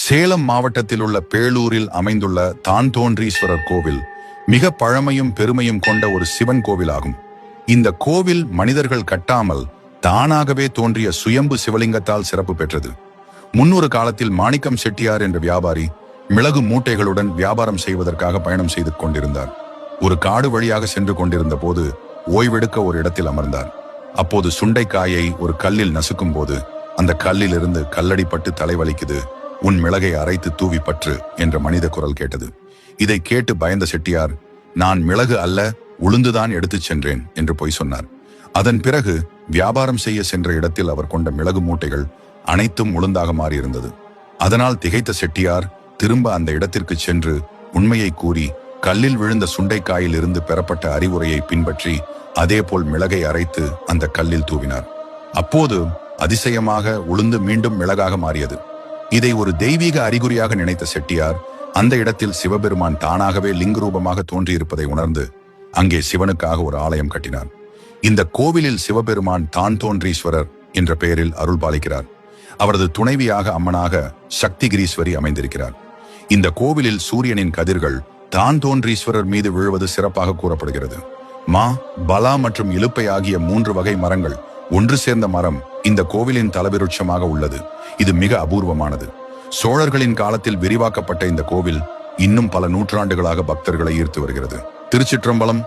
சேலம் மாவட்டத்தில் உள்ள பேளூரில் அமைந்துள்ள தான்தோன்றீஸ்வரர் கோவில் மிக பழமையும் பெருமையும் கொண்ட ஒரு சிவன் கோவில் ஆகும். இந்த கோவில் மனிதர்கள் கட்டாமல் தானாகவே தோன்றிய சுயம்பு சிவலிங்கத்தால் சிறப்பு பெற்றது. முன்னொரு காலத்தில் மாணிக்கம் செட்டியார் என்ற வியாபாரி மிளகு மூட்டைகளுடன் வியாபாரம் செய்வதற்காக பயணம் செய்து கொண்டிருந்தார். ஒரு காடு வழியாக சென்று கொண்டிருந்த போது ஓய்வெடுக்க ஒரு இடத்தில் அமர்ந்தார். அப்போது சுண்டைக்காயை ஒரு கல்லில் நசுக்கும் போது அந்த கல்லில் இருந்து கல்லடிப்பட்டு தலைவலிக்குது, உன் மிளகை அரைத்து தூவி பற்று என்ற மனித குரல் கேட்டது. இதை கேட்டு பயந்த செட்டியார், நான் மிளகு அல்ல உளுந்துதான் எடுத்துச் சென்றேன் என்று பொய் சொன்னார். அதன் பிறகு வியாபாரம் செய்ய சென்ற இடத்தில் அவர் கொண்ட மிளகு மூட்டைகள் அனைத்தும் உளுந்தாக மாறியிருந்தது. அதனால் திகைத்த செட்டியார் திரும்ப அந்த இடத்திற்கு சென்று உண்மையை கூறி கல்லில் விழுந்த சுண்டைக்காயில் இருந்து பெறப்பட்ட அறிவுரையை பின்பற்றி அதேபோல் மிளகை அரைத்து அந்த கல்லில் தூவினார். அப்போது அதிசயமாக உளுந்து மீண்டும் மிளகாக மாறியது. இதை ஒரு தெய்வீக அறிகுறியாக நினைத்த செட்டியார் அந்த இடத்தில் சிவபெருமான் தானாகவே லிங்க ரூபமாக தோன்றியிருப்பதை உணர்ந்து அங்கே சிவனுக்காக ஒரு ஆலயம் கட்டினார். இந்த கோவிலில் சிவபெருமான் தான்தோன்றீஸ்வரர் என்ற பெயரில் அருள் பாலிக்கிறார். அவரது துணைவியாக அம்மனாக சக்திகிரீஸ்வரி அமைந்திருக்கிறார். இந்த கோவிலில் சூரியனின் கதிர்கள் தான்தோன்றீஸ்வரர் மீது விழுவது சிறப்பாக கூறப்படுகிறது. மா, பலா மற்றும் இலுப்பை ஆகிய 3 வகை மரங்கள் ஒன்று சேர்ந்த மரம் இந்த கோவிலின் தலவிருட்சமாக உள்ளது. இது மிக அபூர்வமானது. சோழர்களின் காலத்தில் விரிவாக்கப்பட்ட இந்த கோவில் இன்னும் பல நூற்றாண்டுகளாக பக்தர்களை ஈர்த்து வருகிறது. திருச்சிற்றம்பலம்.